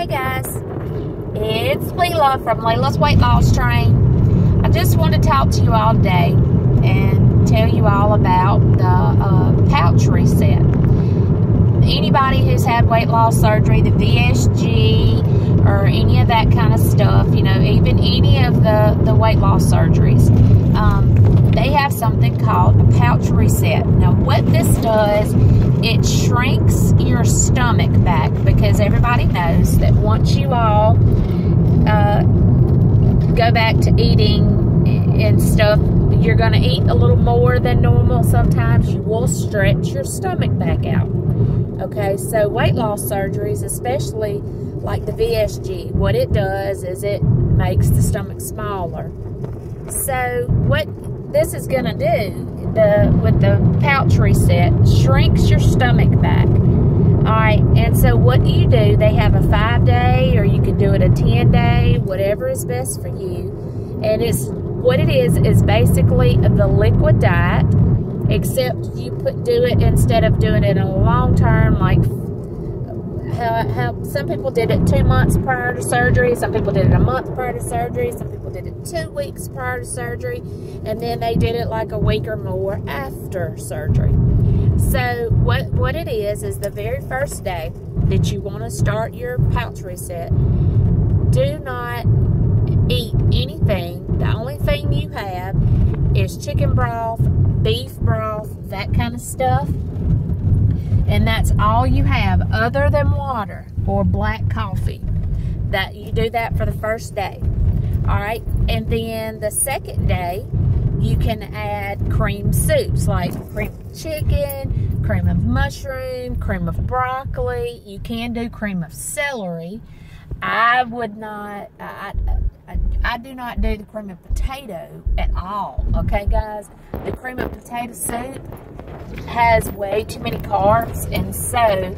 Hey guys, it's Layla from Layla's Weight Loss Train. I just want to talk to you all today and tell you all about the pouch reset. Anybody who's had weight loss surgery, the VSG, or any of that kind of stuff, you know, even any of the weight loss surgeries, they have something called a pouch reset. Now, what this does, it shrinks your stomach back, because everybody knows that once you all go back to eating and stuff, you're going to eat a little more than normal. Sometimes you will stretch your stomach back out. Okay, so weight loss surgeries, especially like the VSG, what it does is it makes the stomach smaller. So what this is going to do, with the pouch reset, shrinks your stomach back. Alright, and so what do you do? They have a 5-day, or you could do it a 10-day, whatever is best for you. And what it is basically the liquid diet, except you do it instead of doing it in a long term, like how some people did it 2 months prior to surgery, some people did it a month prior to surgery, some people did it 2 weeks prior to surgery, and then they did it like a week or more after surgery. So what it is the very first day that you want to start your pouch reset, do not eat anything. The only thing you have is chicken broth, beef broth, that kind of stuff. And that's all you have other than water or black coffee. That you do that for the first day. Alright, and then the second day you can add cream soups like cream of chicken, cream of mushroom, cream of broccoli. You can do cream of celery. I would not, I do not do the cream of potato at all. Okay guys, the cream of potato soup has way too many carbs, and so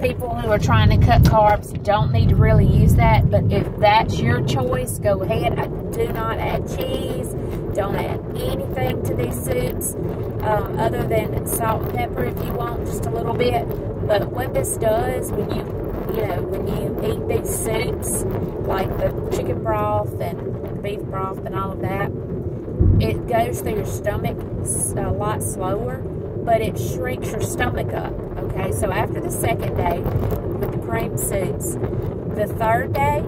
people who are trying to cut carbs don't need to really use that. But if that's your choice, go ahead. I do not add cheese, don't add anything to these soups other than salt and pepper if you want, just a little bit. But what this does, when you eat these soups like the chicken broth and the beef broth and all of that, it goes through your stomach a lot slower, but it shrinks your stomach up. Okay, so after the second day with the cream soups, the third day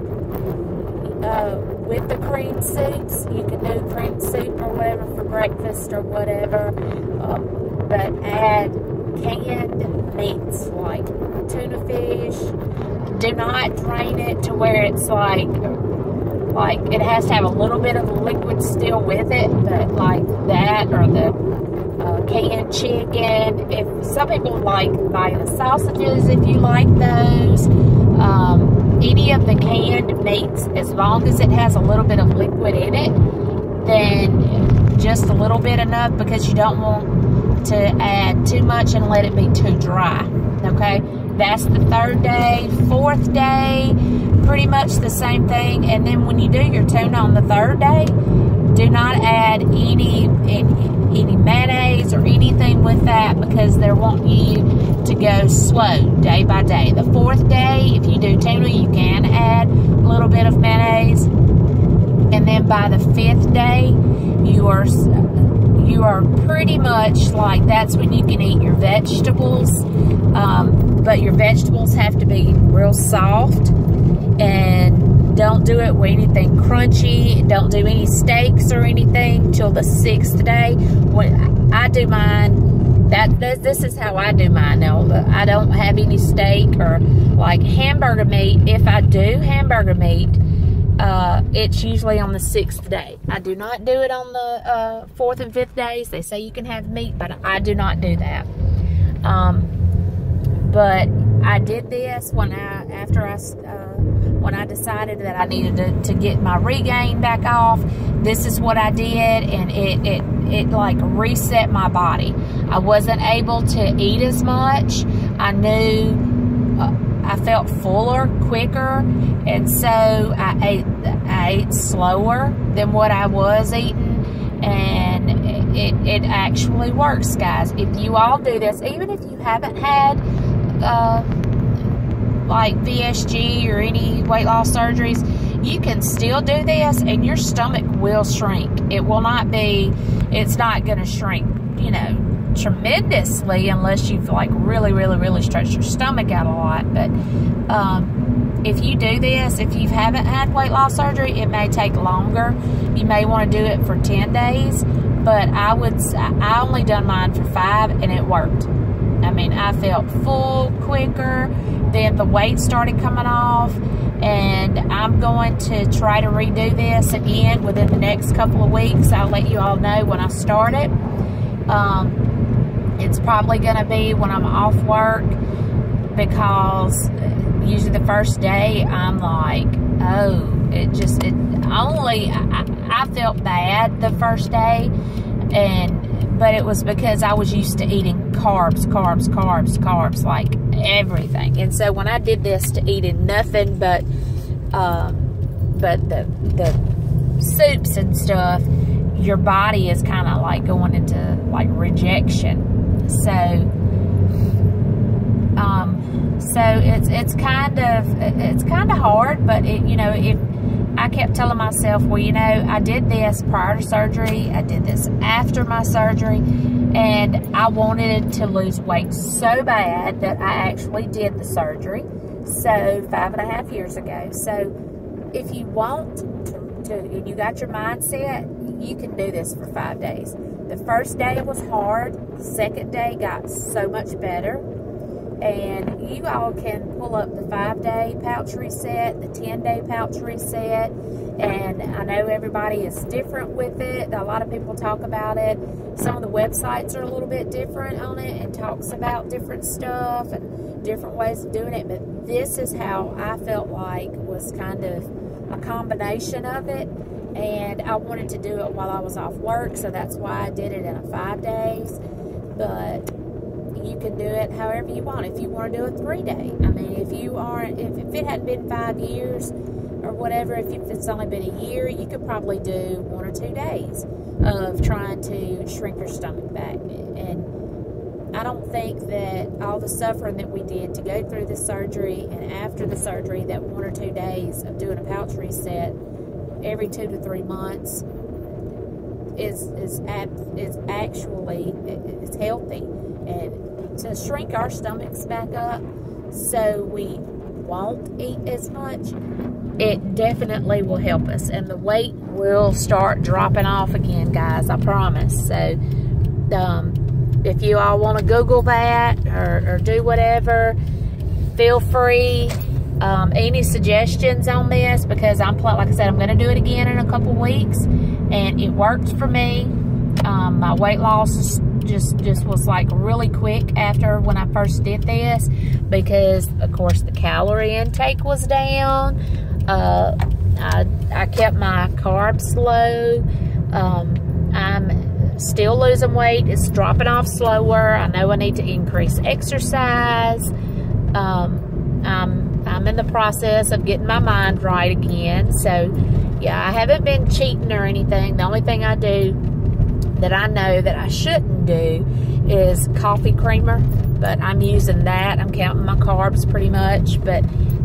with the cream soups, you can do cream soup or whatever for breakfast or whatever, but add canned meats like tuna fish. Do not drain it to where it's like it has to have a little bit of liquid still with it, but like that, or the canned chicken. If some people like buying the sausages, if you like those, any of the canned meats, as long as it has a little bit of liquid in it, then just a little bit enough, because you don't want to add too much and let it be too dry. Okay, that's the third day. Fourth day, pretty much the same thing. And then when you do your tuna on the third day, do not add any mayonnaise or anything with that, because they're wanting you to go slow day by day. The fourth day, if you do tuna, you can add a little bit of mayonnaise. And then by the fifth day, you are pretty much like, that's when you can eat your vegetables. But your vegetables have to be real soft, and don't do it with anything crunchy. Don't do any steaks or anything till the 6th day. When I do mine, this is how I do mine. Now, I don't have any steak or like hamburger meat. If I do hamburger meat, it's usually on the 6th day. I do not do it on the 4th and 5th days. They say you can have meat, but I do not do that. But I did this when I decided that I needed to get my regain back off. This is what I did, and it like reset my body. I wasn't able to eat as much. I knew I felt fuller, quicker, and so I ate slower than what I was eating, and it actually works, guys. If you all do this, even if you haven't had like VSG or any weight loss surgeries, you can still do this and your stomach will shrink. It will not be, it's not going to shrink, you know, tremendously unless you've like really stretched your stomach out a lot. But if you do this, if you haven't had weight loss surgery, it may take longer. You may want to do it for 10 days, but I only done mine for 5 and it worked. I mean, I felt full quicker. Then the weight started coming off, and I'm going to try to redo this again within the next couple of weeks. I'll let you all know when I start it. It's probably going to be when I'm off work, because usually the first day I'm like, oh, I felt bad the first day, but it was because I was used to eating carbs, like everything. And so when I did this to eating nothing but the soups and stuff, your body is kind of like going into like rejection. So it's kind of hard, but you know, if I kept telling myself, well, you know, I did this prior to surgery, I did this after my surgery, and I wanted to lose weight so bad that I actually did the surgery, so 5.5 years ago. So if you want to and you got your mindset, you can do this for 5 days. The first day was hard, the second day got so much better. And you all can pull up the 5-day pouch reset, the 10-day pouch reset, and I know everybody is different with it. A lot of people talk about it. Some of the websites are a little bit different on it and talks about different stuff and different ways of doing it, but this is how I felt like was kind of a combination of it, and I wanted to do it while I was off work, so that's why I did it in 5 days. But you can do it however you want. If you want to do a 3-day, I mean, if it hadn't been 5 years or whatever, if it's only been a year, you could probably do 1 or 2 days of trying to shrink your stomach back. And I don't think that all the suffering that we did to go through the surgery and after the surgery, that 1 or 2 days of doing a pouch reset every 2 to 3 months is actually healthy. And to shrink our stomachs back up so we won't eat as much, it definitely will help us, and the weight will start dropping off again, guys, I promise. So if you all want to Google that or do whatever, feel free. Any suggestions on this, because like I said, I'm going to do it again in a couple weeks, and it worked for me. My weight loss just was like really quick after when I first did this, because of course the calorie intake was down. I kept my carbs low. I'm still losing weight. It's dropping off slower. I know I need to increase exercise. I'm in the process of getting my mind right again. So yeah, I haven't been cheating or anything. The only thing I do that I know that I shouldn't do is coffee creamer, but I'm using that. I'm counting my carbs pretty much, but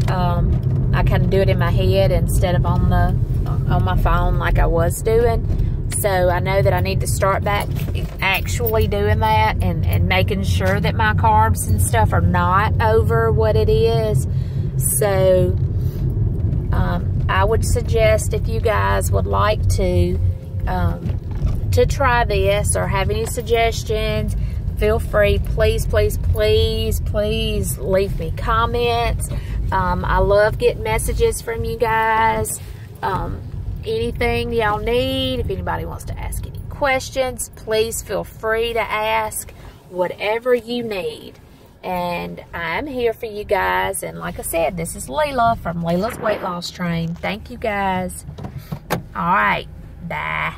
I kind of do it in my head instead of on my phone like I was doing. So I know that I need to start back actually doing that and making sure that my carbs and stuff are not over what it is. So I would suggest, if you guys would like to try this or have any suggestions, feel free. Please leave me comments. I love getting messages from you guys. Anything y'all need, if anybody wants to ask any questions, please feel free to ask whatever you need. And I'm here for you guys. And like I said, this is Leila from Leila's Weight Loss Train. Thank you guys. All right. Bye.